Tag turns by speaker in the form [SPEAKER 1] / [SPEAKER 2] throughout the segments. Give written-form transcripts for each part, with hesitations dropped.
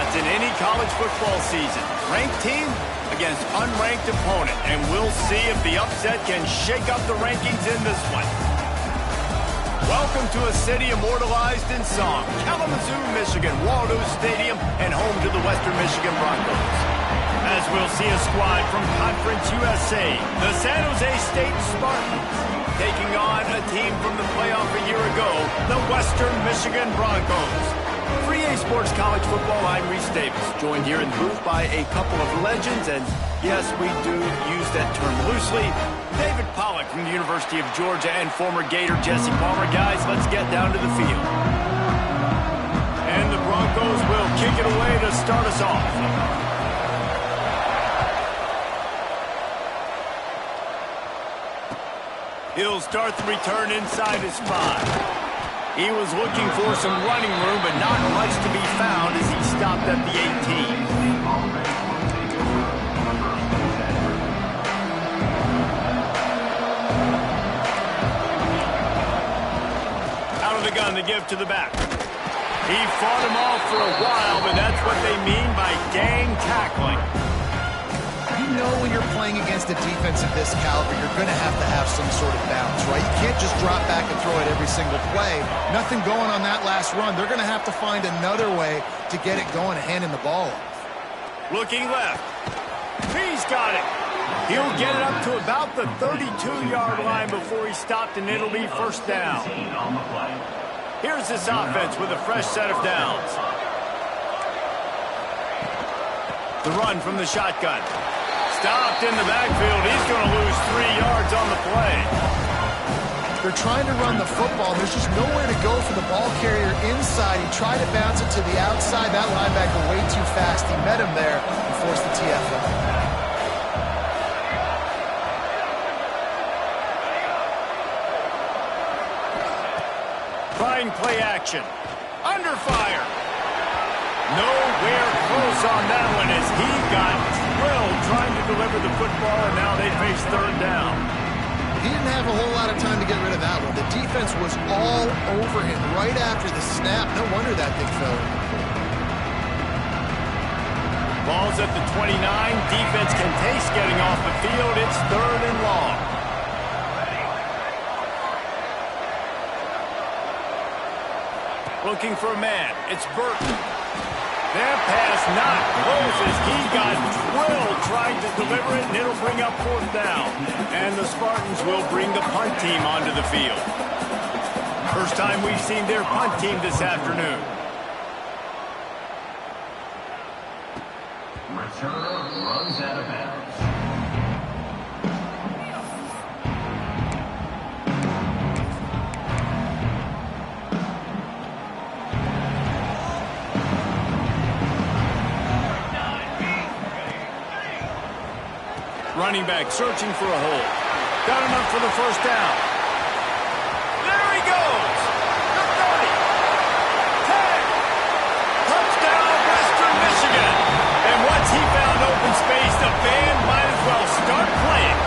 [SPEAKER 1] shots in any college football season. Ranked team against unranked opponent, and we'll see if the upset can shake up the rankings in this one. Welcome to a city immortalized in song, Kalamazoo, Michigan, Waldo Stadium, and home to the Western Michigan Broncos. As we'll see a squad from Conference USA, the San Jose State Spartans, taking on a team from the playoff a year ago, the Western Michigan Broncos. For EA Sports College Football, I'm Reese Davis, joined here in the booth by a couple of legends, and yes, we do use that term loosely. David Pollack from the University of Georgia and former Gator Jesse Palmer. Guys, let's get down to the field. And the Broncos will kick it away to start us off. He'll start the return inside his 5. He was looking for some running room, but not much to be found as he stopped at the 18. Out of the gun to give to the back. He fought him off for a while, but that's what they mean by gang tackling.
[SPEAKER 2] You know when you're playing against a defense of this caliber, you're going to have some sort of balance, right? You can't just drop back and throw it every single play. Nothing going on that last run. They're going to have to find another way to get it going and handing the ball off. Looking left. He's got it. He'll get it up to about the 32-yard line before he stopped, and it'll be first down. Here's this offense with a fresh set of downs. The run from the shotgun. Stopped in the backfield. He's going to lose 3 yards on the play. They're trying to run the football. There's just nowhere to go for the ball carrier inside. He tried to bounce it to the outside. That linebacker way too fast. He met him there and forced the TFL. Trying play action. Under fire. Nowhere close on that one as he got drilled trying to deliver the football, and now they face third down. He didn't have a whole lot of time to get rid of that one. The defense was all over him right after the snap. No wonder that thing fell. Ball's at the 29. Defense can taste getting off the field. It's third and long. Looking for a man. It's Burton. That pass not close as he got drilled trying to deliver it, and it'll bring up fourth down. And the Spartans will bring the punt team onto the field. First time we've seen their punt team this afternoon.
[SPEAKER 3] Returner runs out of bounds.
[SPEAKER 1] Running back searching for a hole. Got enough for the first down. There he goes. The 30. 10. Touchdown, Western Michigan. And once he found open space, the band might as well start playing.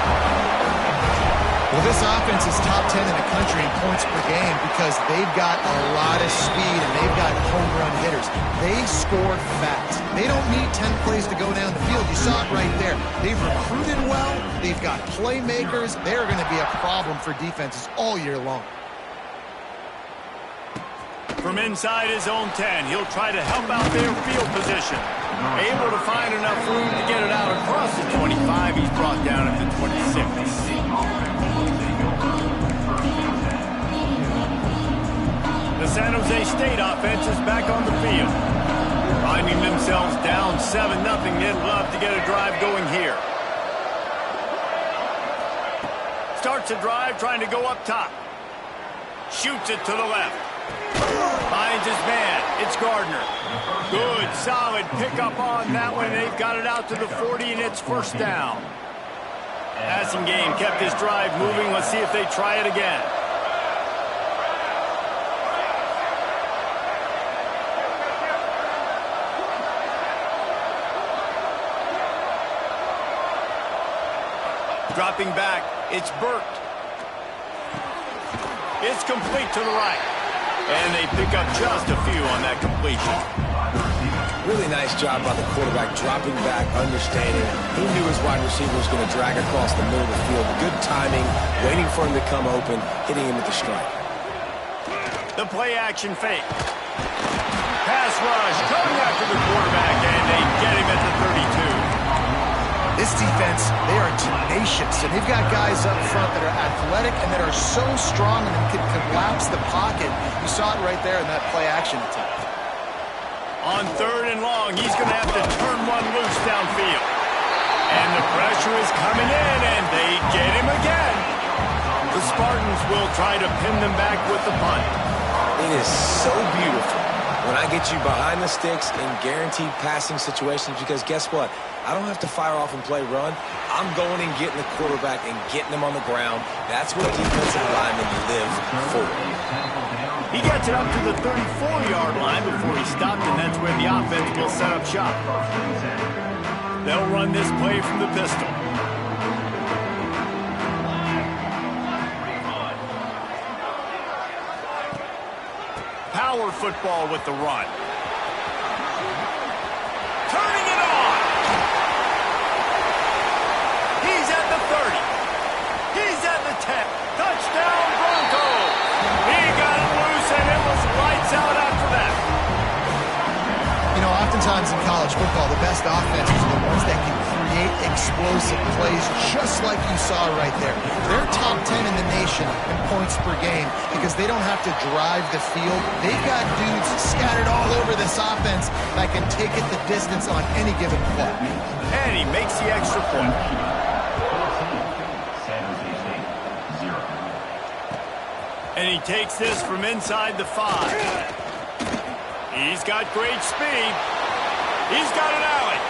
[SPEAKER 1] Well, this offense is top 10 in the country in points per game because they've got a lot of speed and they've got home run hitters. They scored fast. They don't need 10 plays to go down the field. You saw it right there. They've recruited well. They've got playmakers. They're going to be a problem for defenses all year long. From inside his own 10, he'll try to help out their field position. Able to find enough room to get it out across the 25. He's brought down at the 26. The San Jose State offense is back on the field. Finding themselves down 7-0, they'd love to get a drive going here. Starts a drive trying to go up top. Shoots it to the left. Finds his man. It's Gardner. Good, solid pickup on that one. They've got it out to the 40, and it's first down. Passing game kept his drive moving. Let's see if they try it again. Dropping back, it's Burt. It's complete to the right. And they pick up just a few on that completion.
[SPEAKER 4] Really nice job by the quarterback, dropping back, understanding. He knew his wide receiver was going to drag across the middle of the field. Good timing, waiting for him to come open, hitting him with the strike.
[SPEAKER 1] The play-action fake. Pass rush, coming after the quarterback, and they get him at the 32.
[SPEAKER 2] This defense, they are tenacious, and they've got guys up front that are athletic and that are so strong and can collapse the pocket. You saw it right there in that play-action attempt.
[SPEAKER 1] On 3rd and long, he's going to have to turn one loose downfield. And the pressure is coming in, and they get him again. The Spartans will try to pin them back with the punt.
[SPEAKER 4] It is so beautiful when I get you behind the sticks in guaranteed passing situations, because guess what? I don't have to fire off and play run. I'm going and getting the quarterback and getting him on the ground. That's what defensive linemen live for.
[SPEAKER 1] He gets it up to the 34-yard line before he stopped, and that's where the offense will set up shop. They'll run this play from the pistol. Power football with the run. Turning it on. He's at the 30. He's at the 10. Touchdown, Broncos. He got it loose, and it was lights out after that.
[SPEAKER 2] You know, oftentimes in college football, the best offenses are the ones that can create explosive plays, just like you saw right there. They're top 10 in the nation in points per game because they don't have to drive the field. They've got dudes scattered all over this offense that can take it the distance on any given play.
[SPEAKER 1] And he makes the extra point. And he takes this from inside the 5. He's got great speed. He's got an alley.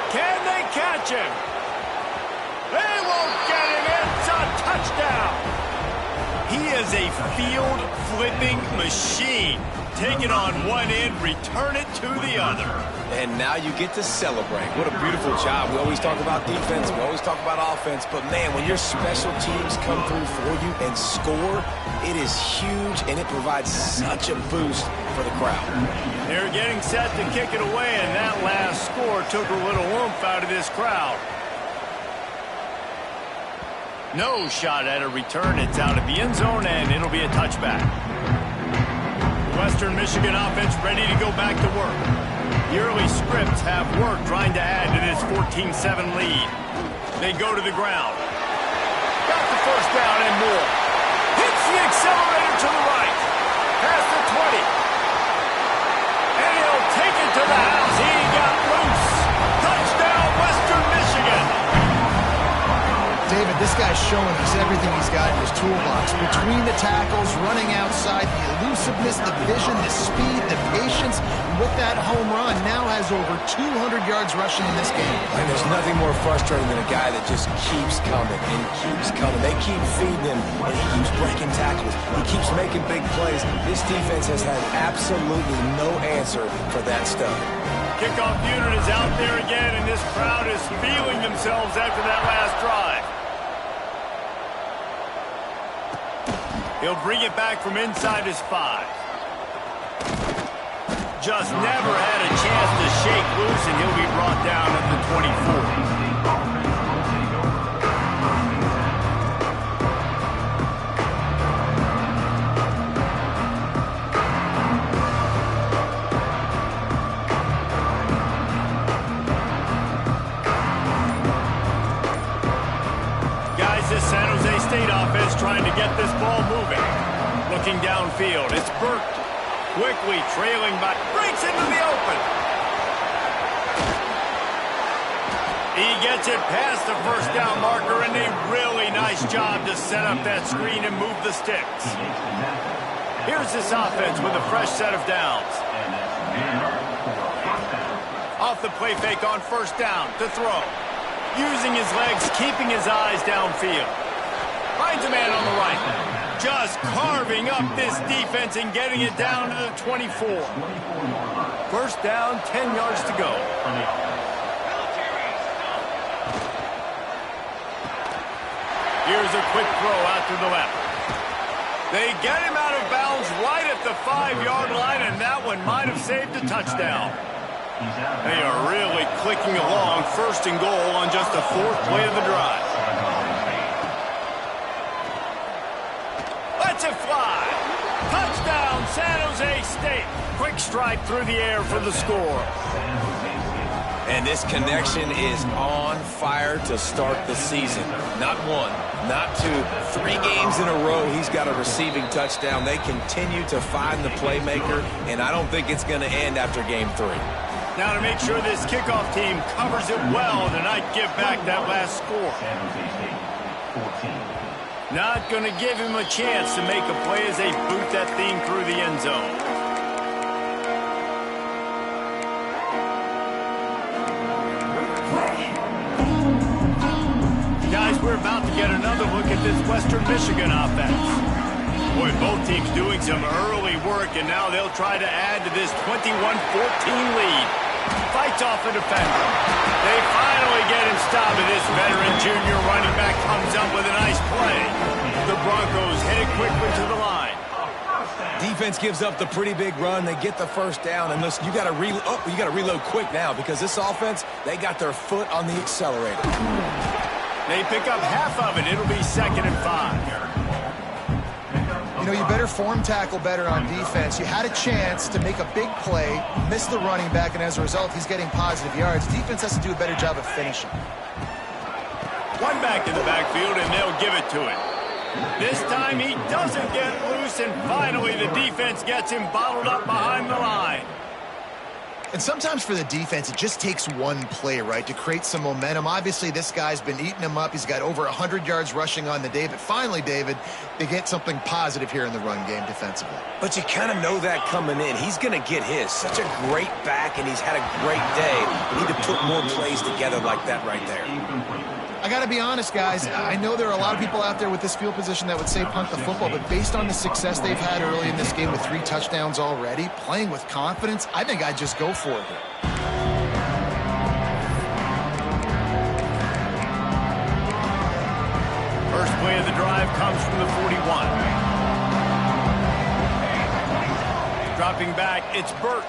[SPEAKER 1] Can they catch him? They won't get him. It's a touchdown. He is a field-flipping machine. Take it on one end, return it to the other.
[SPEAKER 4] And now you get to celebrate. What a beautiful job. We always talk about defense. We always talk about offense. But, man, when your special teams come through for you and score, it is huge, and it provides such a boost for the crowd.
[SPEAKER 1] They're getting set to kick it away, and that last score took a little oomph out of this crowd. No shot at a return. It's out of the end zone, and it'll be a touchback. Western Michigan offense ready to go back to work. The early scripts have work trying to add to this 14-7 lead. They go to the ground. Got the first down and more. Hits the accelerator to the right. Past the 20. And he'll take it to the house. He got loose. Touchdown, Western Michigan.
[SPEAKER 2] David, this guy's showing us everything he's got in his toolbox. Between the tackles, running outside, the elusiveness, the vision, the speed, the patience. And with that home run, now has over 200 yards rushing in this game.
[SPEAKER 4] And there's nothing more frustrating than a guy that just keeps coming and keeps coming. They keep feeding him, and he keeps breaking tackles. He keeps making big plays. This defense has had absolutely no answer for that stuff.
[SPEAKER 1] Kickoff unit is out there again, and this crowd is feeling themselves after that last drive. He'll bring it back from inside his 5. Just never had a chance to shake loose, and he'll be brought down at the 24. This San Jose State offense trying to get this ball moving. Looking downfield. It's Burke. Quickly trailing back. Breaks into the open. He gets it past the first down marker, and a really nice job to set up that screen and move the sticks. Here's this offense with a fresh set of downs. Off the play fake on first down to throw. Using his legs, keeping his eyes downfield. Finds a man on the right. Just carving up this defense and getting it down to the 24. First down, 10 yards to go. Here's a quick throw out to the left. They get him out out of bounds right at the 5-yard line, and that one might have saved a touchdown. They are really clicking along, 1st and goal on just the 4th play of the drive. Lets it fly. Touchdown, San Jose State. Quick strike through the air for the score.
[SPEAKER 4] And this connection is on fire to start the season. Not 1, not 2, 3 games in a row he's got a receiving touchdown. They continue to find the playmaker, and I don't think it's going to end after game 3.
[SPEAKER 1] Now to make sure this kickoff team covers it well to not give back that last score. Not going to give him a chance to make a play as they boot that thing through the end zone. Guys, we're about to get another look at this Western Michigan offense. Boy, both teams doing some early work, and now they'll try to add to this 21-14 lead. Fights off a defender. They finally get him stopped, and this veteran junior running back comes up with a nice play. The Broncos headed quickly to the line.
[SPEAKER 4] Defense gives up the pretty big run. They get the 1st down, and listen, you got to reload quick now because this offense, they got their foot on the accelerator.
[SPEAKER 1] They pick up half of it. It'll be 2nd and 5.
[SPEAKER 2] You know, you better form tackle better on defense. You had a chance to make a big play, miss the running back, and as a result, he's getting positive yards. Defense has to do a better job of finishing.
[SPEAKER 1] One back in the backfield, and they'll give it to him. This time, he doesn't get loose, and finally, the defense gets him bottled up behind the line.
[SPEAKER 2] And sometimes for the defense, it just takes one play, right, to create some momentum. Obviously, this guy's been eating him up. He's got over 100 yards rushing on the day. But finally, David, they get something positive here in the run game defensively.
[SPEAKER 4] But you kind of know that coming in. He's going to get his. Such a great back, and he's had a great day. We need to put more plays together like that right there.
[SPEAKER 2] I got to be honest, guys. I know there are a lot of people out there with this field position that would say punt the football, but based on the success they've had early in this game with 3 touchdowns already, playing with confidence, I think I'd just go for it here.
[SPEAKER 1] First play of the drive comes from the 41. Dropping back, it's Burt.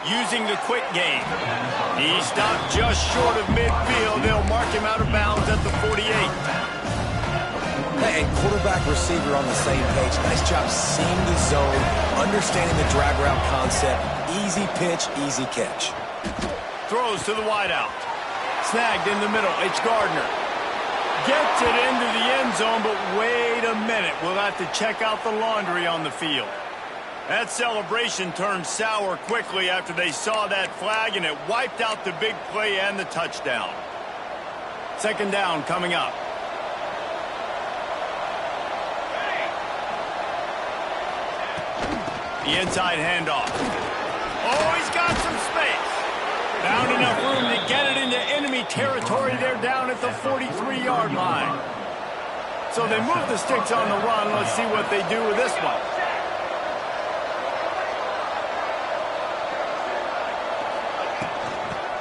[SPEAKER 1] Using the quick game. He stopped just short of midfield. They'll mark him out of bounds at the 48.
[SPEAKER 4] Hey, and quarterback receiver on the same page. Nice job seeing the zone, understanding the drag route concept. Easy pitch, easy catch.
[SPEAKER 1] Throws to the wideout. Snagged in the middle. It's Gardner. Gets it into the end zone, but wait a minute. We'll have to check out the laundry on the field. That celebration turned sour quickly after they saw that flag, and it wiped out the big play and the touchdown. 2nd down coming up. The inside handoff. Oh, he's got some space. Found enough room to get it into enemy territory. They're down at the 43-yard line. So they move the sticks on the run. Let's see what they do with this one.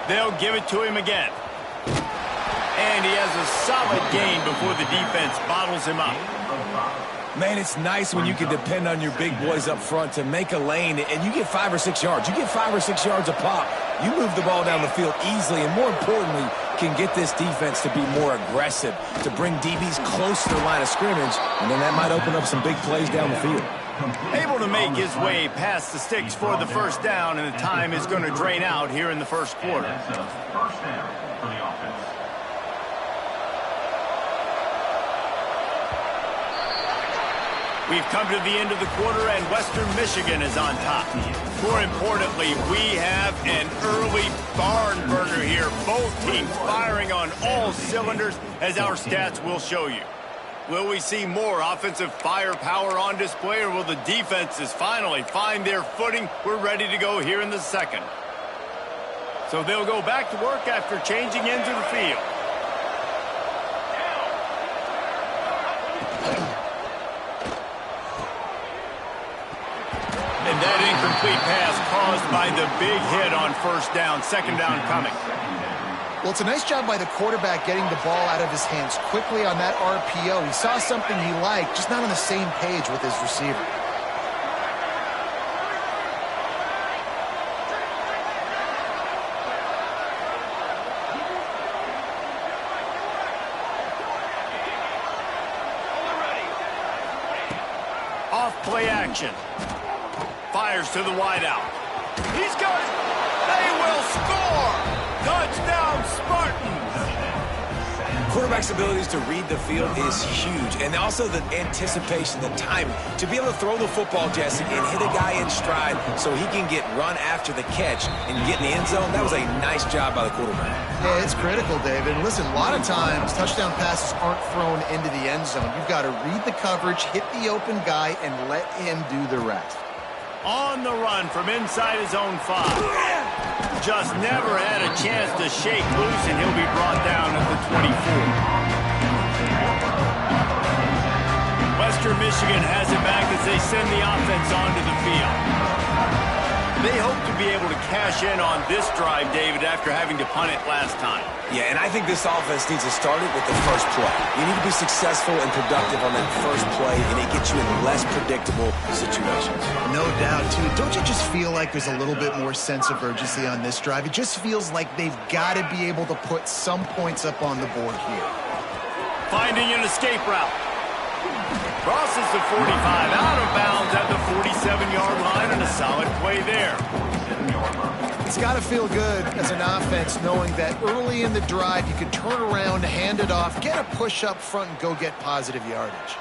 [SPEAKER 1] They'll give it to him again. And he has a solid gain before the defense bottles him up.
[SPEAKER 4] Man, it's nice when you can depend on your big boys up front to make a lane, and you get 5 or 6 yards. You get 5 or 6 yards a pop. You move the ball down the field easily, and more importantly, can get this defense to be more aggressive, to bring DBs close to the line of scrimmage, and then that might open up some big plays down the field.
[SPEAKER 1] Able to make his way past the sticks for the 1st down, and the time is going to drain out here in the 1st quarter.
[SPEAKER 3] First down for the offense.
[SPEAKER 1] We've come to the end of the quarter, and Western Michigan is on top. More importantly, we have an early barn burner here. Both teams firing on all cylinders, as our stats will show you. Will we see more offensive firepower on display, or will the defenses finally find their footing? We're ready to go here in the 2nd. So they'll go back to work after changing into the field. And that incomplete pass caused by the big hit on 1st down. 2nd down coming.
[SPEAKER 2] Well, it's a nice job by the quarterback getting the ball out of his hands quickly on that RPO. He saw something he liked, just not on the same page with his receiver.
[SPEAKER 1] Off play action. Fires to the wideout. He's got it. They will score. Touchdown, Spartans.
[SPEAKER 4] Quarterback's abilities to read the field is huge. And also the anticipation, the timing. To be able to throw the football, Jesse, and hit a guy in stride so he can get run after the catch and get in the end zone, that was a nice job by the quarterback.
[SPEAKER 2] Yeah, it's critical, David. And listen, a lot of times touchdown passes aren't thrown into the end zone. You've got to read the coverage, hit the open guy, and let him do the rest.
[SPEAKER 1] On the run from inside his own 5. Just never had a chance to shake loose, and he'll be brought down at the 24. Western Michigan has it back as they send the offense onto the field. They hope to be able to cash in on this drive, David, after having to punt it last time.
[SPEAKER 4] Yeah, and I think this offense needs to start it with the first play. You need to be successful and productive on that first play, and it gets you in less predictable situations.
[SPEAKER 2] No doubt, too. Don't you just feel like there's a little bit more sense of urgency on this drive? It just feels like they've got to be able to put some points up on the board here.
[SPEAKER 1] Finding an escape route. Crosses the 45, out of bounds at the 47-yard line, and a solid play there.
[SPEAKER 2] It's got to feel good as an offense knowing that early in the drive you can turn around, hand it off, get a push up front, and go get positive yardage.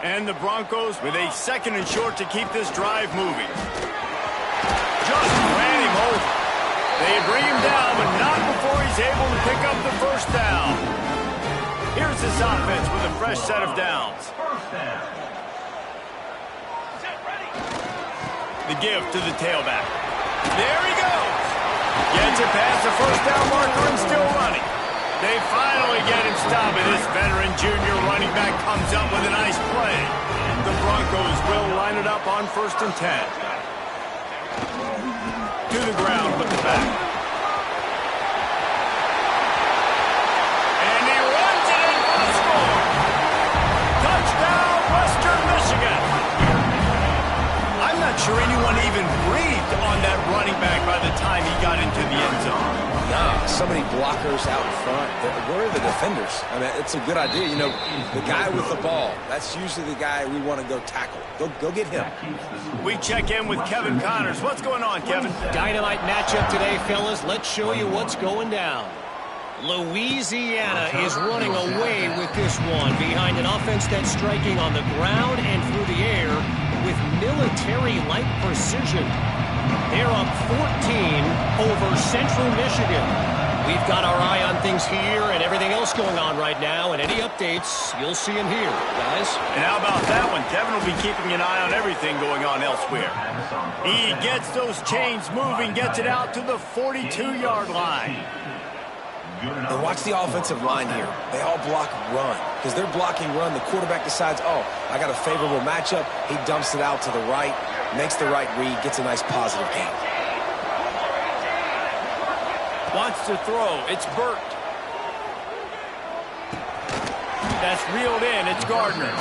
[SPEAKER 1] And the Broncos with a 2nd and short to keep this drive moving. Just ran him over. They bring him down, but not before he's able to pick up the first down. Here's this offense with a fresh set of downs. The give to the tailback. There he goes. Gets it past the first down marker and still running. They finally get him stopped, and this veteran junior running back comes up with a nice play. The Broncos will line it up on 1st and 10. To the ground with the back. And he runs it in for the score. Touchdown, Western Michigan. I'm not sure anyone even breathed on that running back by the time he got into the end zone.
[SPEAKER 4] Nah, so many blockers out in front. Where are the defenders? I mean, it's a good idea. You know, the guy with the ball, that's usually the guy we want to go tackle. Go get him.
[SPEAKER 1] We check in with Kevin Connors. What's going on, Kevin?
[SPEAKER 5] Dynamite matchup today, fellas. Let's show you what's going down. Louisiana is running away with this one behind an offense that's striking on the ground and through the air with military-like precision. They're up 14 over Central Michigan. We've got our eye on things here and everything else going on right now, and any updates, you'll see them here, guys.
[SPEAKER 1] And how about that one? Kevin will be keeping an eye on everything going on elsewhere. He gets those chains moving, gets it out to the 42-yard line.
[SPEAKER 4] And watch the offensive line here. They all block run. Because they're blocking run, the quarterback decides, oh, I got a favorable matchup. He dumps it out to the right, makes the right read, gets a nice positive gain.
[SPEAKER 1] Wants to throw. It's Burt. That's reeled in. It's Gardner.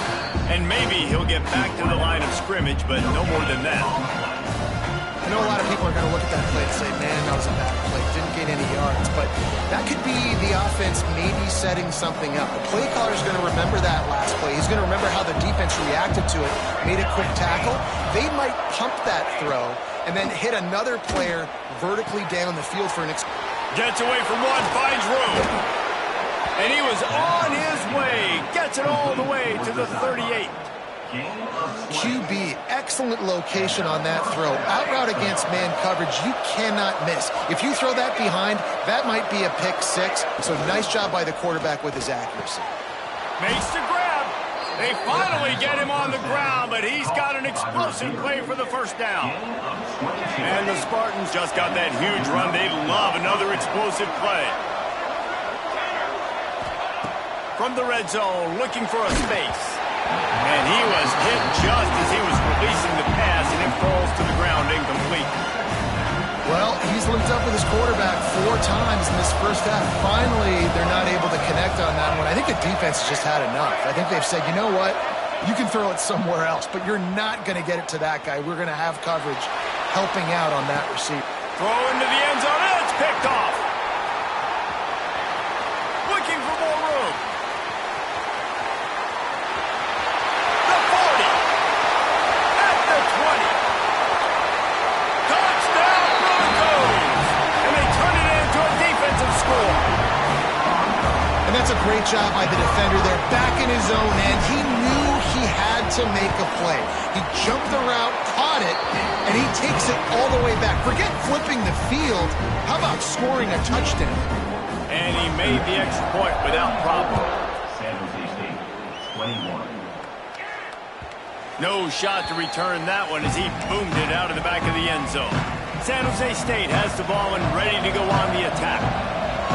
[SPEAKER 1] And maybe he'll get back to the line of scrimmage, but no more than that.
[SPEAKER 2] I know a lot of people are going to look at that play and say, man, that was a bad play. Didn't gain any yards. But that could be the offense maybe setting something up. The play caller is going to remember that last play. He's going to remember how the defense reacted to it, made a quick tackle. They might pump that throw and then hit another player vertically down the field for an
[SPEAKER 1] Gets away from one, finds room. And he was on his way. Gets it all the way to the 38.
[SPEAKER 2] QB, excellent location on that throw. Out route against man coverage, you cannot miss. If you throw that behind, that might be a pick 6. So nice job by the quarterback with his accuracy.
[SPEAKER 1] Makes the grab. They finally get him on the ground, but he's got an explosive play for the first down. And the Spartans just got that huge run. They love another explosive play. From the red zone, looking for a space. And he was hit just as he was releasing the pass, and it falls to the ground incomplete.
[SPEAKER 2] Well, he's linked up with his quarterback 4 times in this first half. Finally, they're not able to connect on that one. I think the defense has just had enough. I think they've said, you know what? You can throw it somewhere else, but you're not going to get it to that guy. We're going to have coverage helping out on that receiver.
[SPEAKER 1] Throw into the end zone, and it's picked off. Looking for more room. The 40. At the 20. Touchdown Broncos! And they turn it into a defensive score.
[SPEAKER 2] And that's a great job by the defender there, back in his own end. He knew he had to make a play. He jumped the route, caught it, and he takes it all the way back. Forget flipping the field. How about scoring a touchdown?
[SPEAKER 1] And he made the extra point without problem.
[SPEAKER 3] San Jose State, 21.
[SPEAKER 1] No shot to return that one as he boomed it out of the back of the end zone. San Jose State has the ball and ready to go on the attack.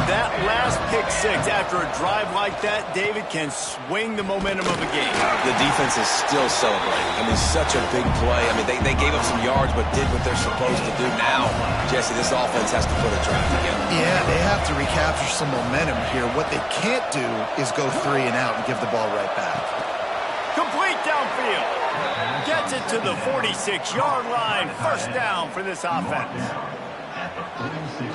[SPEAKER 1] That last pick six after a drive like that, David, can swing the momentum of a game.
[SPEAKER 4] The defense is still celebrating. I mean, such a big play. I mean, they gave up some yards but did what they're supposed to do. Now, Jesse, this offense has to put a drive together.
[SPEAKER 2] Yeah, they have to recapture some momentum here. What they can't do is go 3 and out and give the ball right back.
[SPEAKER 1] Complete downfield. Gets it to the 46-yard line. First down for this offense.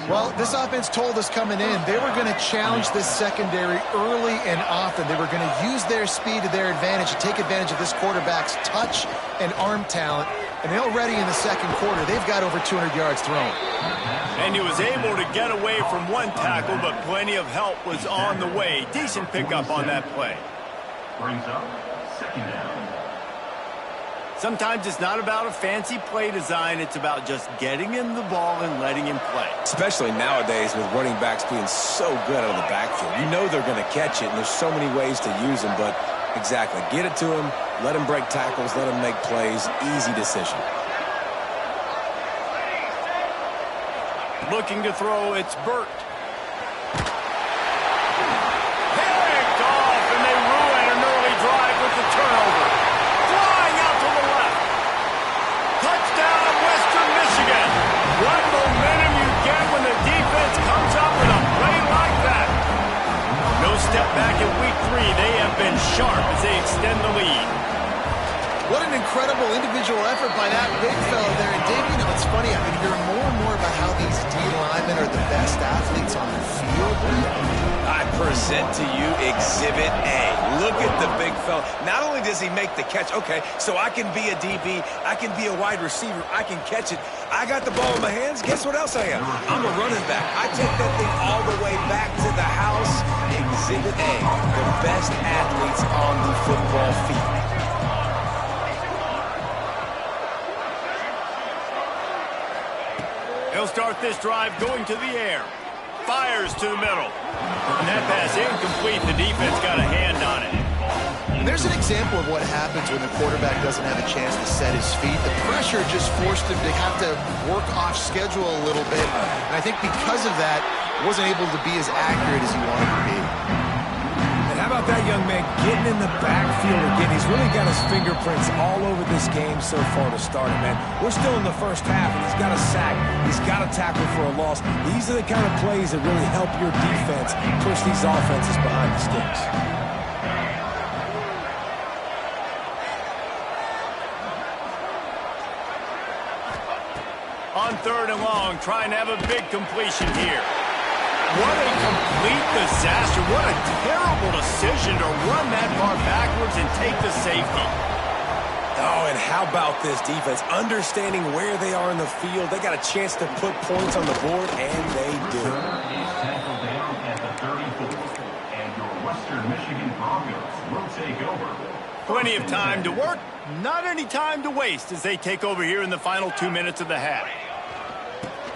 [SPEAKER 2] Well, this offense told us coming in they were going to challenge this secondary early and often. They were going to use their speed to their advantage and take advantage of this quarterback's touch and arm talent. And already in the second quarter, they've got over 200 yards thrown.
[SPEAKER 1] And he was able to get away from one tackle, but plenty of help was on the way. Decent pickup on that play.
[SPEAKER 3] Brings up second down.
[SPEAKER 1] Sometimes it's not about a fancy play design. It's about just getting him the ball and letting him play.
[SPEAKER 4] Especially nowadays with running backs being so good out of the backfield. You know they're going to catch it, and there's so many ways to use them. But exactly, get it to him, let him break tackles, let him make plays. Easy decision.
[SPEAKER 1] Looking to throw, it's Burt. Picked off, and they ruin an early drive with the turnover. Flying out to the left. Touchdown, Western Michigan. What momentum you get when the defense comes up with a play like that. No step back in week 3. They have been sharp as they extend the lead.
[SPEAKER 2] What an incredible individual effort by that big fella there. And Dave, you know, it's funny. I've been hearing more and more about how these D linemen are the best athletes on the field.
[SPEAKER 4] I present to you Exhibit A. Look at the big fella. Not only does he make the catch, okay, so I can be a DB, I can be a wide receiver, I can catch it. I got the ball in my hands. Guess what else I am? I'm a running back. I take that thing all the way back to the house. Exhibit A, the best athletes on the football field.
[SPEAKER 1] He'll start this drive going to the air. Fires to the middle. And that pass incomplete. The defense got a hand on it.
[SPEAKER 2] There's an example of what happens when the quarterback doesn't have a chance to set his feet. The pressure just forced him to have to work off schedule a little bit. And I think because of that, wasn't able to be as accurate as he wanted to be.
[SPEAKER 4] And how about that young man getting in the backfield again? He's really got his fingerprints all over this game so far to start it, man. We're still in the first half, and he's got a sack. He's got a tackle for a loss. These are the kind of plays that really help your defense push these offenses behind the sticks.
[SPEAKER 1] On 3rd and long, trying to have a big completion here. What a complete disaster. What a terrible decision to run that far backwards and take the safety.
[SPEAKER 4] Oh, and how about this defense? Understanding where they are in the field. They got a chance to put points on the board, and they do.
[SPEAKER 3] Is tackled down at the 34. And your Western Michigan Broncos will take over.
[SPEAKER 1] Plenty of time to work, not any time to waste as they take over here in the final 2 minutes of the half.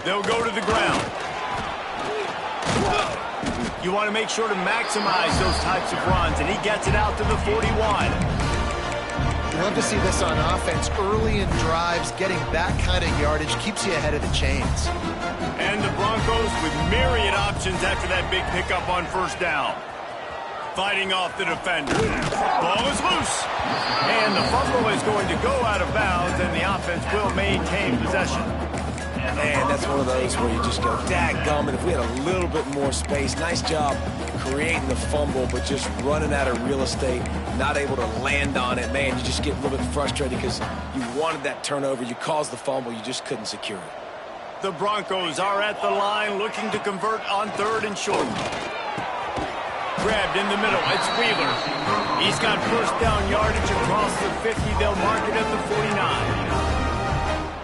[SPEAKER 1] They'll go to the ground. You want to make sure to maximize those types of runs, and he gets it out to the 41.
[SPEAKER 2] You love to see this on offense. Early in drives, getting that kind of yardage keeps you ahead of the chains.
[SPEAKER 1] And the Broncos with myriad options after that big pickup on 1st down. Fighting off the defender. Ball is loose. And the fumble is going to go out of bounds, and the offense will maintain possession.
[SPEAKER 4] Man, that's one of those where you just go, dadgummit, if we had a little bit more space. Nice job creating the fumble, but just running out of real estate, not able to land on it. Man, you just get a little bit frustrated because you wanted that turnover. You caused the fumble. You just couldn't secure it.
[SPEAKER 1] The Broncos are at the line looking to convert on 3rd and short. Grabbed in the middle. It's Wheeler. He's got first down yardage across the 50. They'll mark it at the 49.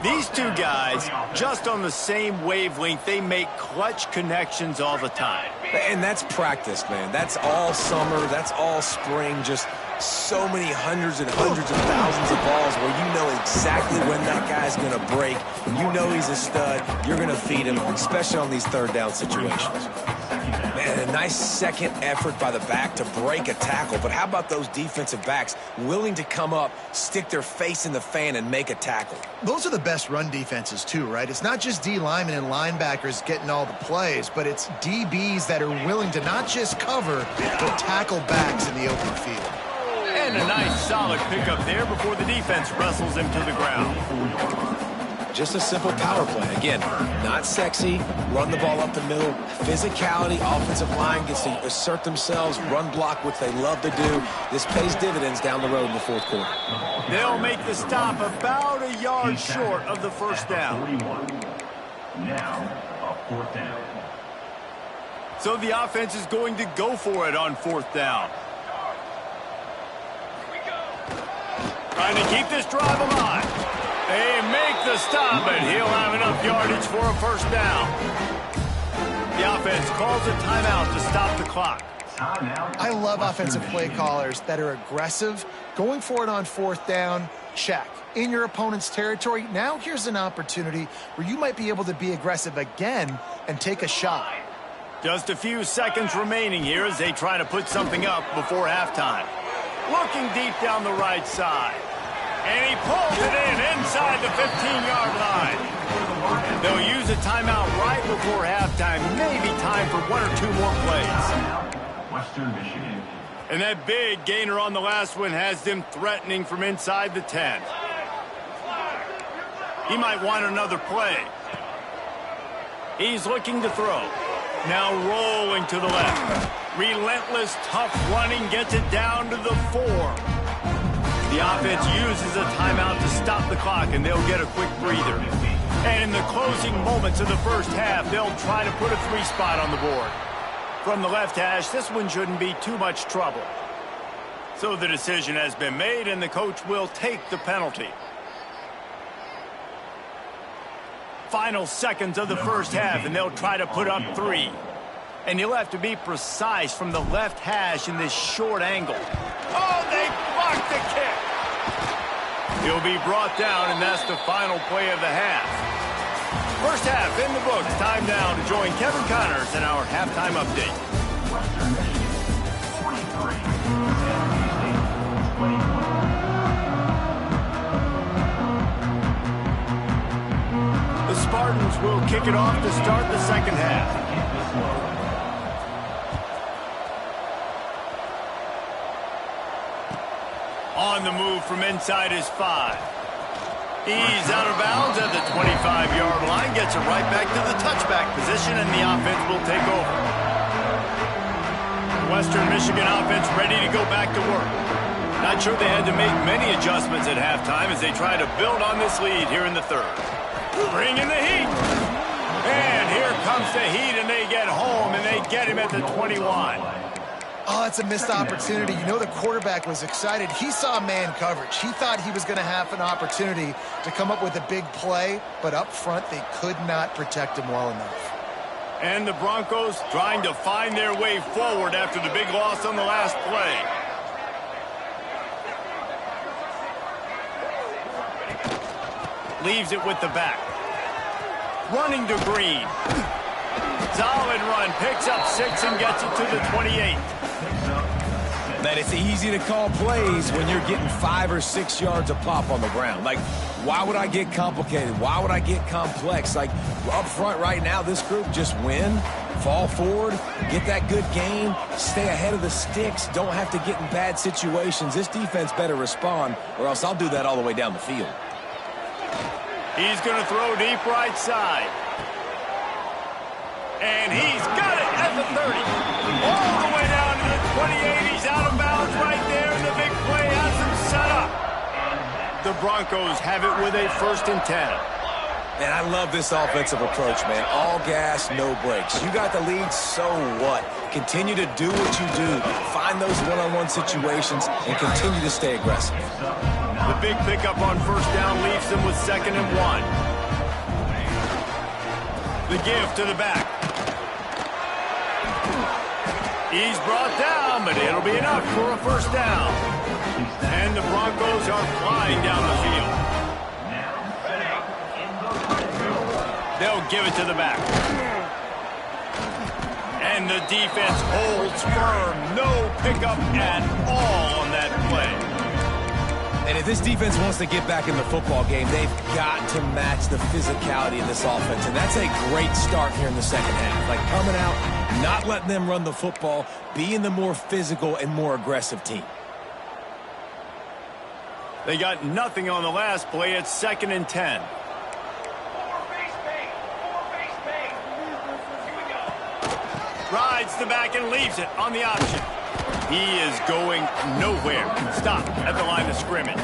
[SPEAKER 1] These two guys, just on the same wavelength, they make clutch connections all the time.
[SPEAKER 4] And that's practice, man. That's all summer. That's all spring. Just so many hundreds and hundreds of thousands of balls where you know exactly when that guy's going to break. You know he's a stud. You're going to feed him, especially on these 3rd down situations. Man, a nice second effort by the back to break a tackle. But how about those defensive backs willing to come up, stick their face in the fan, and make a tackle?
[SPEAKER 2] Those are the best run defenses, too, right? It's not just D linemen and linebackers getting all the plays, but it's DBs that are willing to not just cover, but tackle backs in the open field.
[SPEAKER 1] And a nice solid pickup there before the defense wrestles him to the ground.
[SPEAKER 4] Just a simple power play. Again, not sexy, run the ball up the middle, physicality, offensive line gets to assert themselves, run block, which they love to do. This pays dividends down the road in the 4th quarter.
[SPEAKER 1] They'll make the stop about a yard short of the first down.
[SPEAKER 3] Now, a 4th down.
[SPEAKER 1] So the offense is going to go for it on 4th down. Trying to keep this drive alive. They make the stop, but he'll have enough yardage for a first down. The offense calls a timeout to stop the clock.
[SPEAKER 2] I love offensive play callers that are aggressive. Going for it on 4th down, check. In your opponent's territory, now here's an opportunity where you might be able to be aggressive again and take a shot.
[SPEAKER 1] Just a few seconds remaining here as they try to put something up before halftime. Looking deep down the right side. And he pulls it in inside the 15-yard line. They'll use a timeout right before halftime. Maybe time for 1 or 2 more plays.
[SPEAKER 3] Western Michigan.
[SPEAKER 1] And that big gainer on the last one has them threatening from inside the 10. He might want another play. He's looking to throw. Now rolling to the left. Relentless, tough running gets it down to the 4. The offense uses a timeout to stop the clock, and they'll get a quick breather. And in the closing moments of the first half, they'll try to put a 3 spot on the board. From the left hash, this one shouldn't be too much trouble. So the decision has been made, and the coach will take the penalty. Final seconds of the first half, and they'll try to put up 3. And you'll have to be precise from the left hash in this short angle. Oh, they blocked the kick. He'll be brought down, and that's the final play of the half. First half in the books. Time now to join Kevin Connors in our halftime update.
[SPEAKER 3] Western Michigan, 43.
[SPEAKER 1] The Spartans will kick it off to start the second half. On the move from inside his 5. He's out of bounds at the 25-yard line. Gets it right back to the touchback position, and the offense will take over. Western Michigan offense ready to go back to work. Not sure they had to make many adjustments at halftime as they try to build on this lead here in the 3rd. Bringing the heat. And here comes the heat, and they get home, and they get him at the 21.
[SPEAKER 2] Oh, it's a missed opportunity. You know the quarterback was excited. He saw man coverage. He thought he was going to have an opportunity to come up with a big play, but up front they could not protect him well enough.
[SPEAKER 1] And the Broncos trying to find their way forward after the big loss on the last play. Leaves it with the back. Running to Green. Solid run. Picks up 6 and gets it to the 28.
[SPEAKER 4] That it's easy to call plays when you're getting 5 or 6 yards a pop on the ground. Like, why would I get complicated? Why would I get complex? Like, up front right now, this group just win, fall forward, get that good game, stay ahead of the sticks, don't have to get in bad situations. This defense better respond, or else I'll do that all the way down the field.
[SPEAKER 1] He's going to throw deep right side. And he's got it at the 30. All the way down to the 28. He's out of bounds right there, and the big play has him set up. The Broncos have it with a 1st and 10.
[SPEAKER 4] Man, I love this offensive approach, man. All gas, no brakes. You got the lead, so what? Continue to do what you do. Find those one-on-one situations and continue to stay aggressive.
[SPEAKER 1] The big pickup on 1st down leaves them with 2nd and 1. The give to the back. He's brought down, but it'll be enough for a 1st down. And the Broncos are flying down the field. They'll give it to the back. And the defense holds firm. No pickup at all on that play.
[SPEAKER 4] And if this defense wants to get back in the football game, they've got to match the physicality of this offense. And that's a great start here in the 2nd half. Like coming out, not letting them run the football, being the more physical and more aggressive team.
[SPEAKER 1] They got nothing on the last play. It's 2nd and 10. Rides the back and leaves it on the option. He is going nowhere. Stop at the line of scrimmage.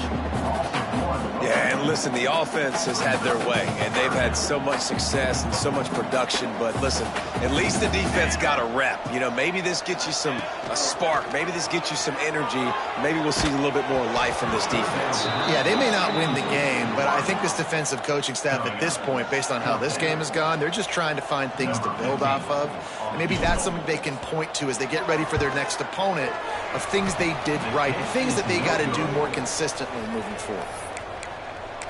[SPEAKER 4] Yeah, and listen, the offense has had their way, and they've had so much success and so much production. But listen, at least the defense got a rep. You know, maybe this gets you a spark. Maybe this gets you some energy. Maybe we'll see a little bit more life from this defense.
[SPEAKER 2] Yeah, they may not win the game, but I think this defensive coaching staff at this point, based on how this game has gone, they're just trying to find things to build off of. And maybe that's something they can point to as they get ready for their next opponent of things they did right, things that they got to do more consistently moving forward.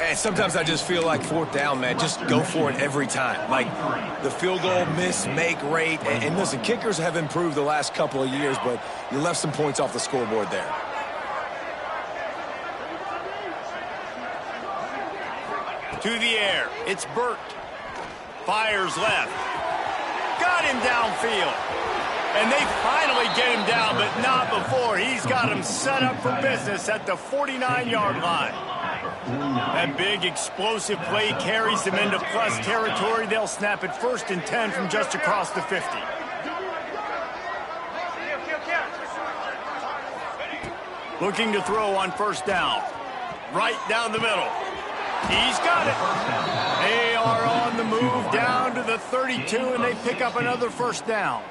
[SPEAKER 4] And sometimes I just feel like 4th down, man, just go for it every time. Like the field goal miss, make rate. And listen, kickers have improved the last couple of years, but you left some points off the scoreboard there.
[SPEAKER 1] To the air. It's Burt. Fires left. Got him downfield. And they finally get him down, but not before. He's got him set up for business at the 49-yard line. That big explosive play carries them into plus territory. They'll snap it 1st and 10 from just across the 50. Looking to throw on 1st down. Right down the middle. He's got it. They are on the move down to the 32, and they pick up another 1st down.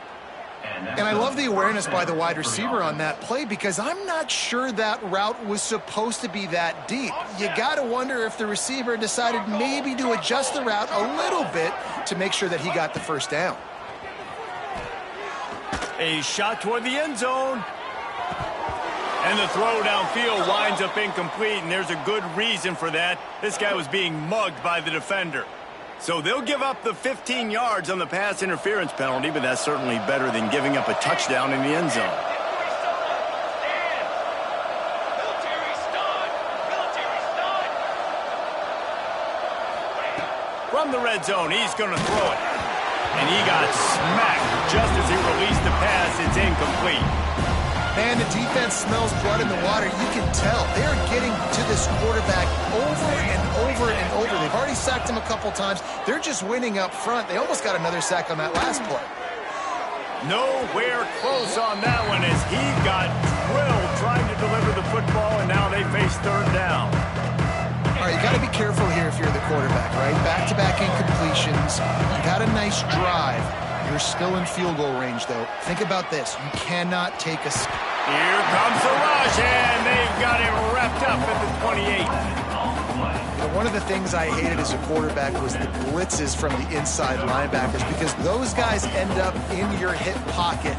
[SPEAKER 2] And I love the awareness by the wide receiver on that play because I'm not sure that route was supposed to be that deep. You got to wonder if the receiver decided maybe to adjust the route a little bit to make sure that he got the 1st down.
[SPEAKER 1] A shot toward the end zone. And the throw downfield winds up incomplete, and there's a good reason for that. This guy was being mugged by the defender. So they'll give up the 15 yards on the pass interference penalty, but that's certainly better than giving up a touchdown in the end zone. From the red zone, he's going to throw it. And he got smacked just as he released the pass. It's incomplete.
[SPEAKER 2] Man, the defense smells blood in the water. You can tell. They're getting to this quarterback over and over and over. They've already sacked him a couple times. They're just winning up front. They almost got another sack on that last play.
[SPEAKER 1] Nowhere close on that one as he got drilled trying to deliver the football, and now they face 3rd down.
[SPEAKER 2] All right, you got to be careful here if you're the quarterback, right? Back-to-back incompletions. You got a nice drive. You're still in field goal range, though. Think about this. You cannot take a...
[SPEAKER 1] Here comes the rush, and they've got him wrapped up at the 28.
[SPEAKER 2] You know, one of the things I hated as a quarterback was the blitzes from the inside linebackers because those guys end up in your hip pocket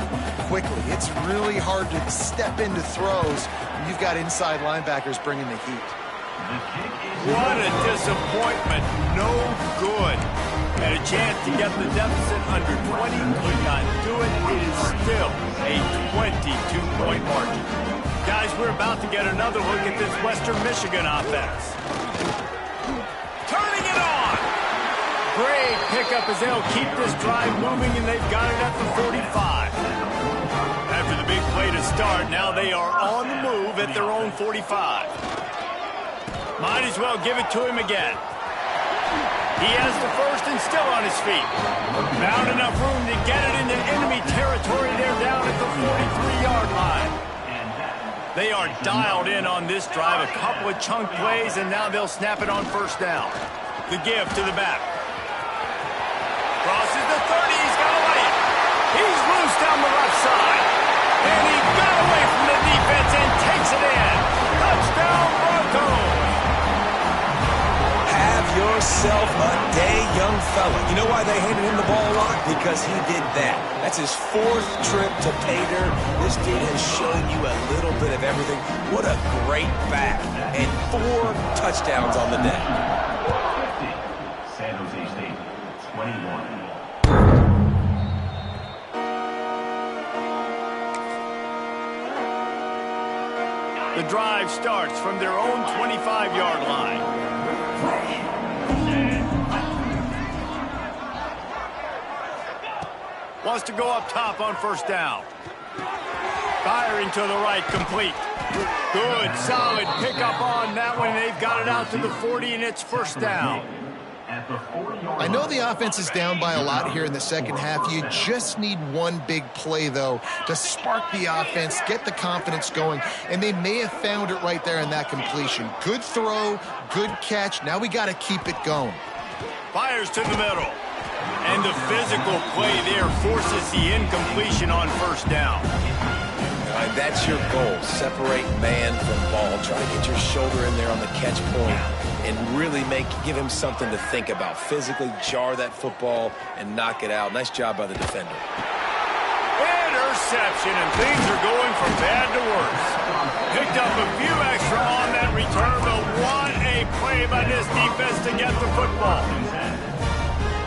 [SPEAKER 2] quickly. It's really hard to step into throws when you've got inside linebackers bringing the heat.
[SPEAKER 1] What a disappointment. No good. Had a chance to get the deficit under 20, could not do it. It is still a 22-point margin. Guys, we're about to get another look at this Western Michigan offense. Turning it on! Great pickup as they'll keep this drive moving, and they've got it at the 45. After the big play to start, now they are on the move at their own 45. Might as well give it to him again. He has the first and still on his feet. Found enough room to get it into enemy territory. They're down at the 43-yard line. They are dialed in on this drive. A couple of chunk plays, and now they'll snap it on first down. The give to the back. Crosses the 30. He's got to lay it. He's loose down the left side. And he got away from the defense and takes it in. Touchdown, Broncos.
[SPEAKER 4] Have yourself a day, young fella. You know why they handed him the ball a lot? Because he did that. That's his 4th trip to pay dirt. This dude has shown you a little bit of everything. What a great back. And 4 touchdowns on the day.
[SPEAKER 3] 50. San Jose State, 21.
[SPEAKER 1] The drive starts from their own 25-yard line. Wants to go up top on first down. Firing to the right, complete. Good, solid pickup on that one. They've got it out to the 40, and it's first down.
[SPEAKER 2] I know the offense is down by a lot here in the second half. You just need one big play, though, to spark the offense, get the confidence going, and they may have found it right there in that completion. Good throw, good catch. Now we got to keep it going.
[SPEAKER 1] Fires to the middle. And the physical play there forces the incompletion on first down.
[SPEAKER 4] All right, that's your goal. Separate man from ball. Try to get your shoulder in there on the catch point and really give him something to think about. Physically jar that football and knock it out. Nice job by the defender.
[SPEAKER 1] Interception, and things are going from bad to worse. Picked up a few extra on that return, but what a play by this defense to get the football.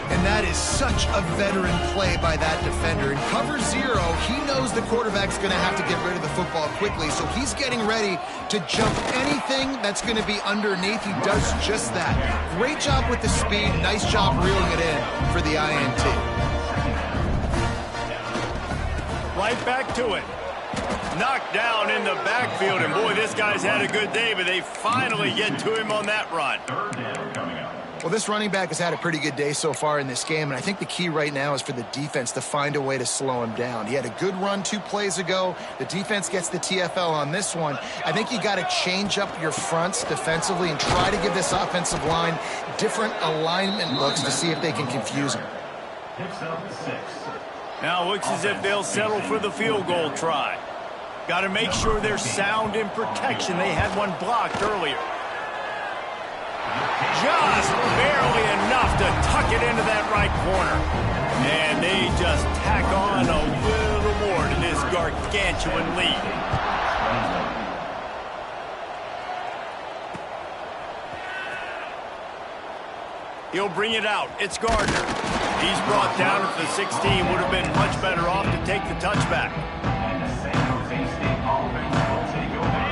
[SPEAKER 2] And that is such a veteran play by that defender. In cover 0, he knows the quarterback's going to have to get rid of the football quickly, so he's getting ready to jump anything that's going to be underneath. He does just that. Great job with the speed. Nice job reeling it in for the INT.
[SPEAKER 1] Right back to it. Knocked down in the backfield, and boy, this guy's had a good day, but they finally get to him on that run.
[SPEAKER 2] Well, this running back has had a pretty good day so far in this game, and I think the key right now is for the defense to find a way to slow him down. He had a good run 2 plays ago. The defense gets the TFL on this one. I think you got to change up your fronts defensively and try to give this offensive line different alignment looks to see if they can confuse him.
[SPEAKER 1] Now looks as if they'll settle for the field goal try. Got to make sure they're sound in protection. They had one blocked earlier. Just barely enough to tuck it into that right corner. And they just tack on a little more to this gargantuan lead. He'll bring it out. It's Gardner. He's brought down at the 16. Would have been much better off to take the touchback.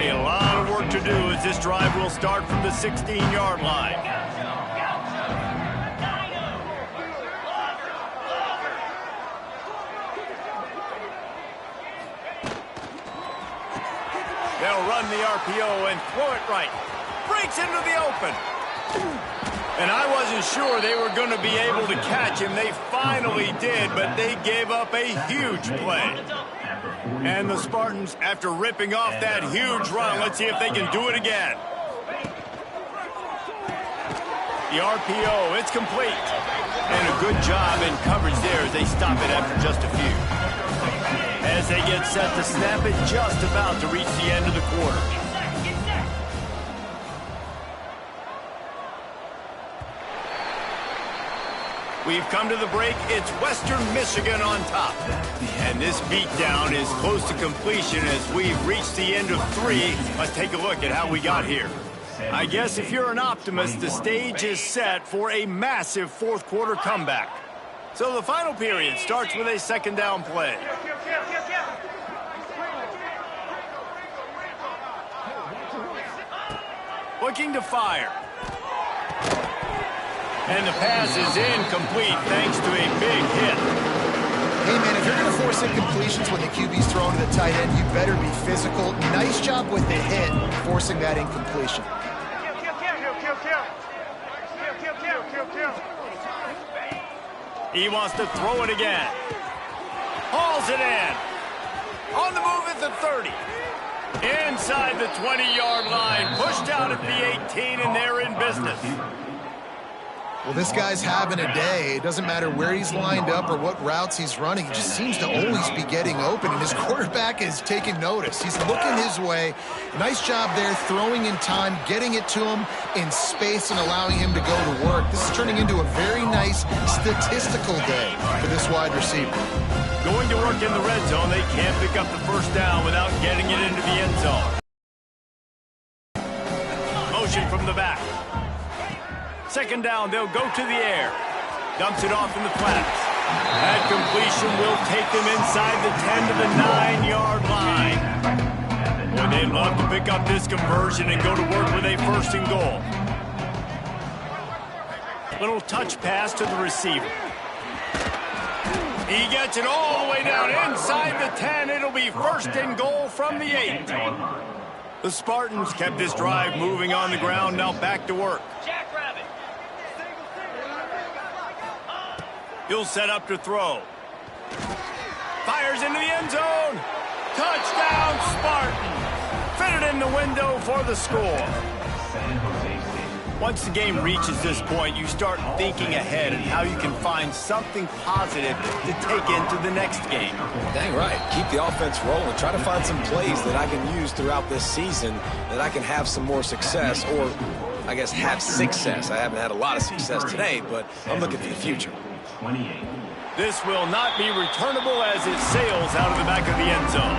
[SPEAKER 1] A lot of work to do as this drive will start from the 16-yard line. They'll run the RPO and throw it right. Breaks into the open. And I wasn't sure they were going to be able to catch him. They finally did, but they gave up a huge play. And the Spartans, after ripping off that huge run, let's see if they can do it again. The RPO, it's complete. And a good job in coverage there as they stop it after just a few. As they get set to snap it, just about to reach the end of the quarter. We've come to the break. It's Western Michigan on top. And this beatdown is close to completion as we've reached the end of 3. Let's take a look at how we got here. I guess if you're an optimist, the stage is set for a massive fourth quarter comeback. So the final period starts with a second down play. Looking to fire. And the pass is incomplete thanks to a big hit.
[SPEAKER 2] Hey, man, if you're going to force incompletions when the QB's thrown to the tight end, you better be physical. Nice job with the hit, forcing that incompletion.
[SPEAKER 6] Kill.
[SPEAKER 1] He wants to throw it again. Hauls it in. On the move at the 30. Inside the 20-yard line. Pushed out at the 18, and they're in business.
[SPEAKER 2] Well, this guy's having a day. It doesn't matter where he's lined up or what routes he's running. He just seems to always be getting open, and his quarterback is taking notice. He's looking his way. Nice job there, throwing in time, getting it to him in space and allowing him to go to work. This is turning into a very nice statistical day for this wide receiver.
[SPEAKER 1] Going to work in the red zone, they can't pick up the first down without getting it into the end zone. Motion from the back. Second down, they'll go to the air. Dumps it off in the flats. That completion will take them inside the 10 to the 9-yard line. Boy, they'd love to pick up this conversion and go to work with a first and goal. Little touch pass to the receiver. He gets it all the way down inside the 10. It'll be first and goal from the 8. The Spartans kept this drive moving on the ground. Now back to work. He'll set up to throw. Fires into the end zone. Touchdown, Spartan. Fitted in the window for the score. Once the game reaches this point, you start thinking ahead and how you can find something positive to take into the next game.
[SPEAKER 4] Dang right. Keep the offense rolling. Try to find some plays that I can use throughout this season that I can have some more success, or I guess have success. I haven't had a lot of success today, but I'm looking for the future.
[SPEAKER 1] This will not be returnable as it sails out of the back of the end zone.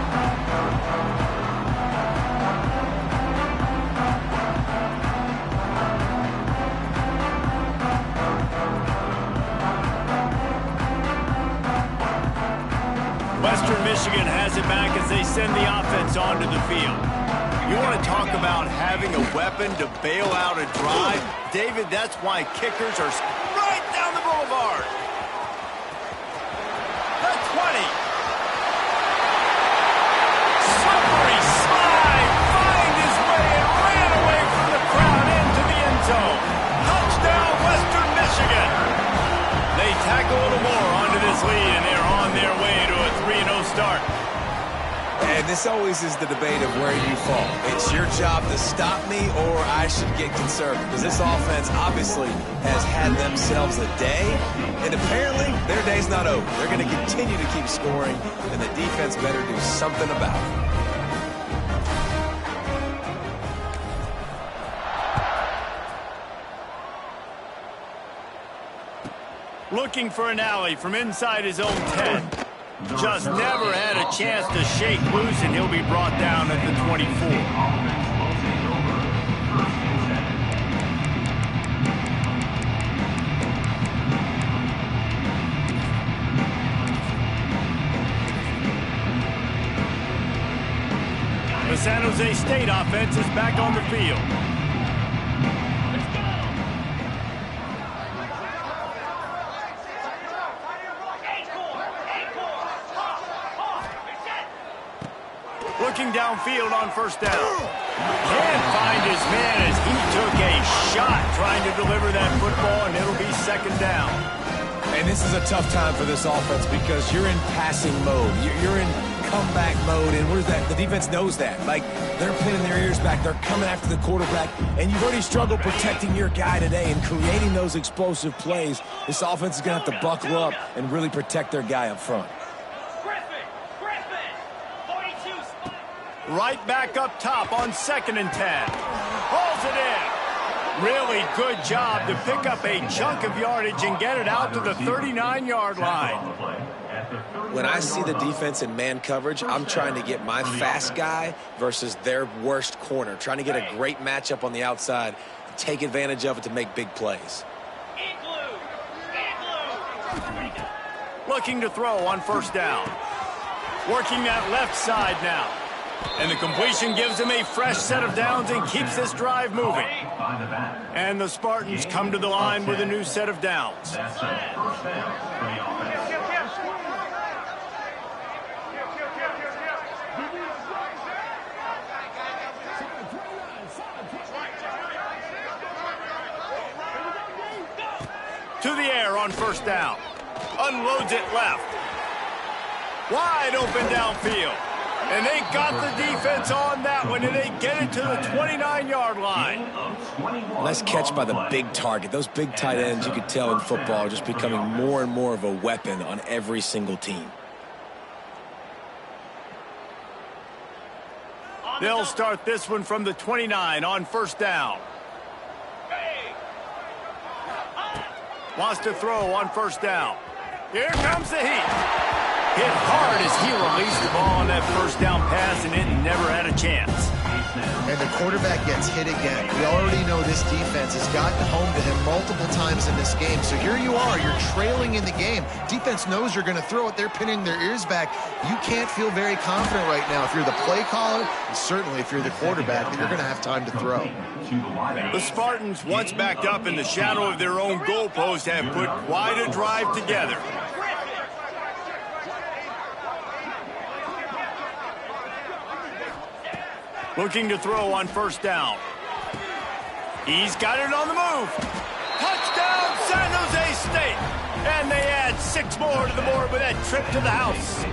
[SPEAKER 1] Western Michigan has it back as they send the offense onto the field. You want to talk about having a weapon to bail out a drive? David, that's why kickers are right down the boulevard. The 20. Slippery slide. Find his way and ran away from the crowd into the end zone. Touchdown, Western Michigan. They tack a little more onto this lead, and they're on their way to a 3-0 start.
[SPEAKER 4] And this always is the debate of where you fall. It's your job to stop me, or I should get conservative. Because this offense obviously has had themselves a day, and apparently their day's not over. They're going to continue to keep scoring, and the defense better do something about it.
[SPEAKER 1] Looking for an alley from inside his own 10. Just never had a chance to shake loose, and he'll be brought down at the 24. The San Jose State offense is back on the field. Looking downfield on first down. Can't find his man as he took a shot trying to deliver that football, and it'll be second down.
[SPEAKER 4] And this is a tough time for this offense because you're in passing mode. You're in comeback mode, and what is that? The defense knows that. Like, they're pinning their ears back. They're coming after the quarterback, and you've already struggled protecting your guy today and creating those explosive plays. This offense is going to have to buckle up and really protect their guy up front.
[SPEAKER 1] Right back up top on 2nd and 10. Hauls it in. Really good job to pick up a chunk of yardage and get it out to the 39-yard line.
[SPEAKER 4] When I see the defense in man coverage, I'm trying to get my fast guy versus their worst corner, trying to get a great matchup on the outside, take advantage of it to make big plays.
[SPEAKER 1] Looking to throw on first down. Working that left side now. And the completion gives him a fresh set of downs and keeps this drive moving. And the Spartans come to the line with a new set of downs.
[SPEAKER 3] That's a first down for the offense.
[SPEAKER 1] To the air on first down. Unloads it left. Wide open downfield. And they got the defense on that one, and they get it to the 29-yard line.
[SPEAKER 4] Nice catch by the big target. Those big tight ends, you could tell in football, are just becoming more and more of a weapon on every single team.
[SPEAKER 1] They'll start this one from the 29 on first down. Wants to throw on first down. Here comes the heat. Hit hard as he released the ball on that first down pass, and it never had a chance.
[SPEAKER 2] And the quarterback gets hit again. We already know this defense has gotten home to him multiple times in this game. So here you are. You're trailing in the game. Defense knows you're going to throw it. They're pinning their ears back. You can't feel very confident right now if you're the play caller, and certainly if you're the quarterback, that you're going to have time to throw.
[SPEAKER 1] The Spartans, once backed up in the shadow of their own goalpost, have put quite a drive together. Looking to throw on first down. He's got it on the move. Touchdown, San Jose State. And they add 6 more to the board with that trip to the house.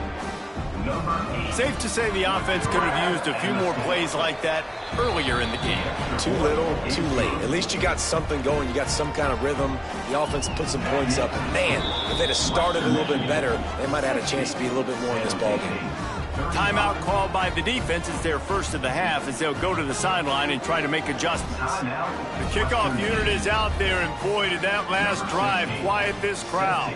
[SPEAKER 1] Safe to say the offense could have used a few more plays like that earlier in the game.
[SPEAKER 4] Too little, too late. At least you got something going. You got some kind of rhythm. The offense put some points up. And man, if they'd have started a little bit better, they might have had a chance to be a little bit more in this ballgame.
[SPEAKER 1] Timeout called by the defense is their first of the half as they'll go to the sideline and try to make adjustments. The kickoff unit is out there, and boy, did that last drive quiet this crowd.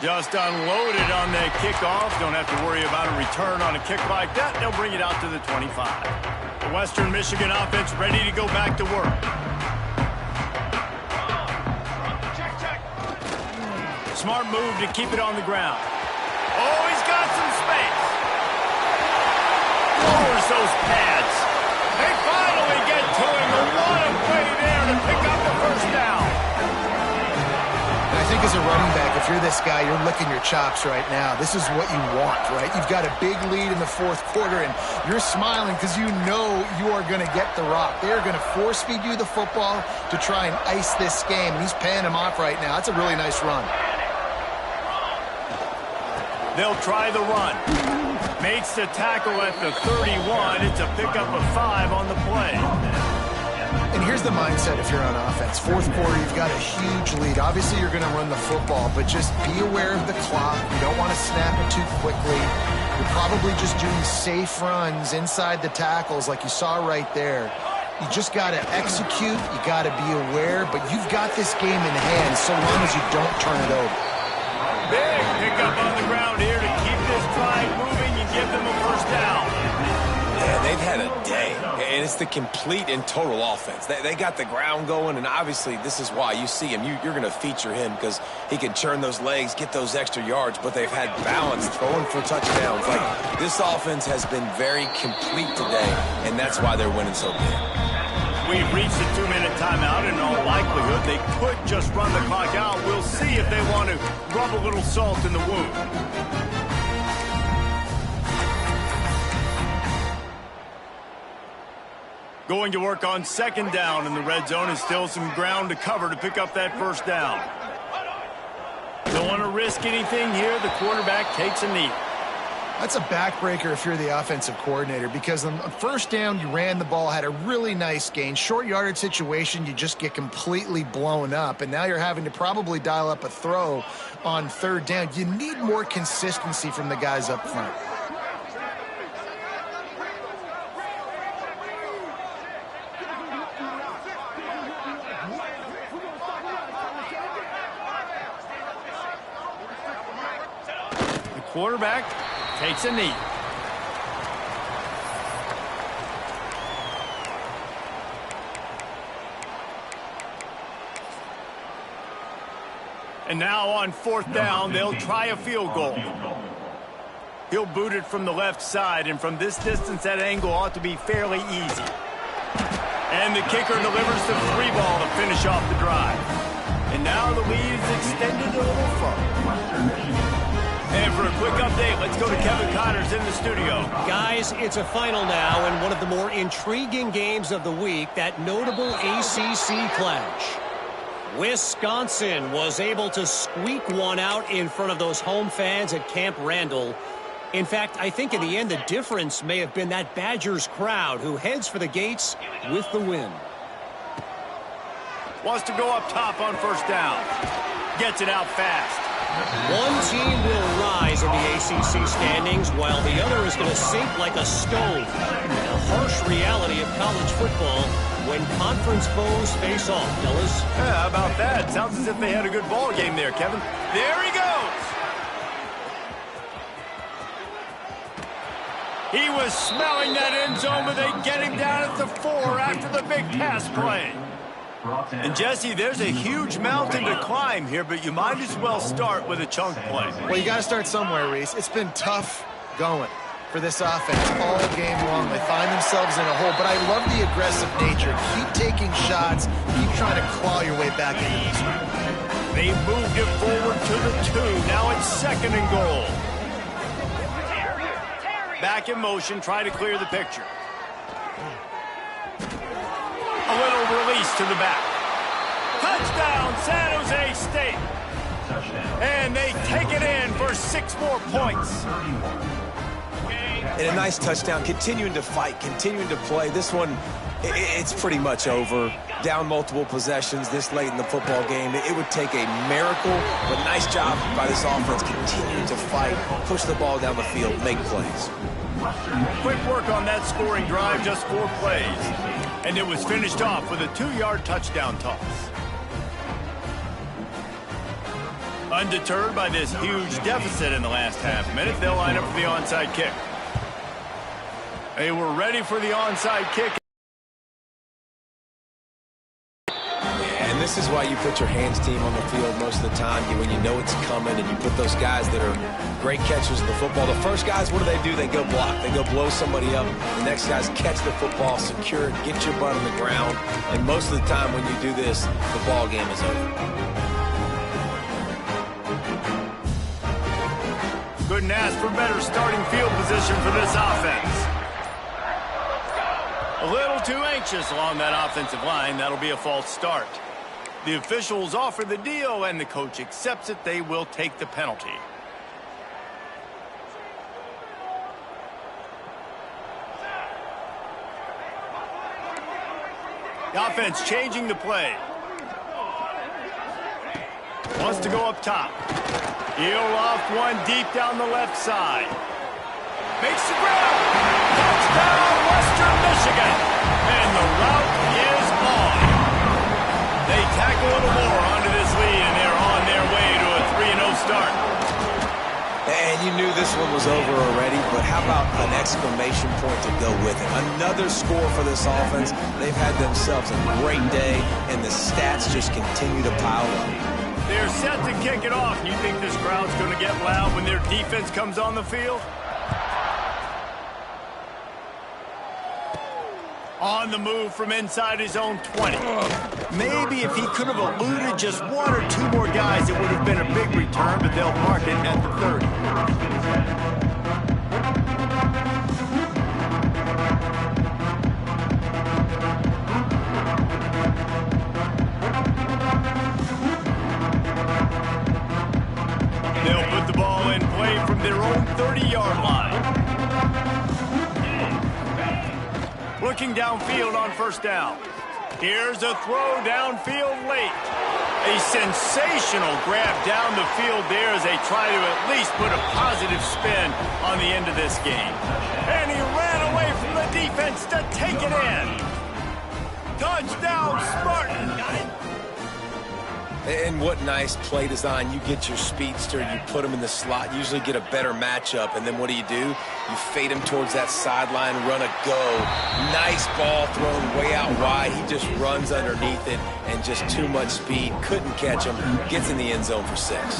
[SPEAKER 1] Just unloaded on that kickoff. Don't have to worry about a return on a kick like that. They'll bring it out to the 25. The Western Michigan offense ready to go back to work. Smart move to keep it on the ground. Oh, he's got some space. Lowers those pads. They finally get to him. A lot of play there to pick up the first down.
[SPEAKER 2] And I think as a running back, if you're this guy, you're licking your chops right now. This is what you want, right? You've got a big lead in the fourth quarter, and you're smiling because you know you are going to get the rock. They're going to force feed you the football to try and ice this game. And he's paying him off right now. That's a really nice run.
[SPEAKER 1] They'll try the run. Makes the tackle at the 31. It's a pickup of 5 on the play.
[SPEAKER 2] And here's the mindset if you're on offense. Fourth quarter, you've got a huge lead. Obviously, you're going to run the football, but just be aware of the clock. You don't want to snap it too quickly. You're probably just doing safe runs inside the tackles like you saw right there. You just got to execute. You got to be aware, but you've got this game in hand so long as you don't turn it over.
[SPEAKER 1] Big pickup on the ground here to keep this drive moving and give them a first down.
[SPEAKER 4] Yeah, they've had a day, and it's the complete and total offense. They got the ground going, and obviously this is why you see him. You're going to feature him because he can churn those legs, get those extra yards, but they've had balance throwing for touchdowns. Like, this offense has been very complete today, and that's why they're winning so big.
[SPEAKER 1] We've reached the 2-minute timeout, and in all likelihood, they could just run the clock out. We'll see if they want to rub a little salt in the wound. Going to work on second down in the red zone, and still some ground to cover to pick up that first down. Don't want to risk anything here. The quarterback takes a knee.
[SPEAKER 2] That's a backbreaker if you're the offensive coordinator, because on first down, you ran the ball, had a really nice gain. Short yardage situation, you just get completely blown up, and now you're having to probably dial up a throw on third down. You need more consistency from the guys up front.
[SPEAKER 1] The quarterback takes a knee. And now on fourth down, they'll try a field goal. He'll boot it from the left side, and from this distance, that angle ought to be fairly easy. And the kicker delivers the free ball to finish off the drive. And now the lead is extended a little further. And for a quick update, let's go to Kevin Connors in the studio.
[SPEAKER 5] Guys, it's a final now in one of the more intriguing games of the week, that notable ACC clash. Wisconsin was able to squeak one out in front of those home fans at Camp Randall. In fact, I think in the end, the difference may have been that Badgers crowd who heads for the gates with the win.
[SPEAKER 1] Wants to go up top on first down. Gets it out fast.
[SPEAKER 5] One team will rise in the ACC standings while the other is going to sink like a stone. The harsh reality of college football when conference foes face off, fellas.
[SPEAKER 1] Yeah, how about that? Sounds as if they had a good ball game there, Kevin. There he goes. He was smelling that end zone, but they get him down at the 4 after the big pass play. And, Jesse, there's a huge mountain to climb here, but you might as well start with a chunk play.
[SPEAKER 2] Well, you got to start somewhere, Reese. It's been tough going for this offense all game long. They find themselves in a hole, but I love the aggressive nature. Keep taking shots. Keep trying to claw your way back into this one.
[SPEAKER 1] They moved it forward to the 2. Now it's 2nd and goal. Back in motion, try to clear the picture. A little release to the back. Touchdown, San Jose State. And they take it in for 6 more points.
[SPEAKER 4] And a nice touchdown, continuing to fight, continuing to play. This one, it's pretty much over. Down multiple possessions this late in the football game. It would take a miracle, but nice job by this offense continuing to fight, push the ball down the field, make plays.
[SPEAKER 1] Quick work on that scoring drive, just 4 plays. And it was finished off with a 2-yard touchdown toss. Undeterred by this huge deficit in the last half minute, they'll line up for the onside kick. They were ready for the onside kick.
[SPEAKER 4] And this is why you put your hands team on the field most of the time, when you know it's coming, and you put those guys that are great catchers of the football. The first guys, what do? They go block. They go blow somebody up. The next guys catch the football, secure it, get your butt on the ground. And most of the time when you do this, the ball game is over.
[SPEAKER 1] Couldn't ask for better starting field position for this offense. A little too anxious along that offensive line. That'll be a false start. The officials offer the deal, and the coach accepts it. They will take the penalty. The offense changing the play. Wants to go up top. He'll loft one deep down the left side. Makes the grab. Touchdown, Western Michigan. And the route is on. They tack a little more onto this lead, and they're on their way to a 3-0 start.
[SPEAKER 4] And you knew this one was over already, but how about an exclamation point to go with it? Another score for this offense. They've had themselves a great day, and the stats just continue to pile up.
[SPEAKER 1] They're set to kick it off. You think this crowd's going to get loud when their defense comes on the field? On the move from inside his own 20. Maybe if he could have eluded just 1 or 2 more guys, it would have been a big return, but they'll mark it at the 30. They'll put the ball in play from their own 30-yard line. Looking downfield on first down. Here's a throw downfield late. A sensational grab down the field there as they try to at least put a positive spin on the end of this game. And he ran away from the defense to take it in. Touchdown, Spartan.
[SPEAKER 4] And what nice play design. You get your speedster, you put him in the slot, usually get a better matchup, and then what do? You fade him towards that sideline, run a go. Nice ball thrown way out wide. He just runs underneath it, and just too much speed. Couldn't catch him. Gets in the end zone for 6.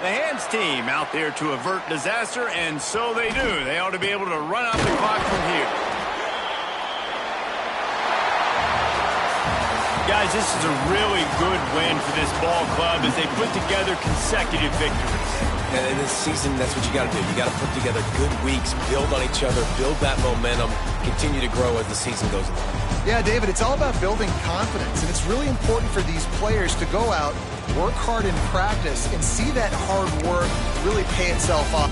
[SPEAKER 1] The hands team out there to avert disaster, and so they do. They ought to be able to run out the clock from here. Guys, this is a really good win for this ball club as they put together consecutive victories.
[SPEAKER 4] And in this season, that's what you got to do. You got to put together good weeks, build on each other, build that momentum, continue to grow as the season goes along.
[SPEAKER 2] Yeah, David, it's all about building confidence, and it's really important for these players to go out, work hard in practice, and see that hard work really pay itself off.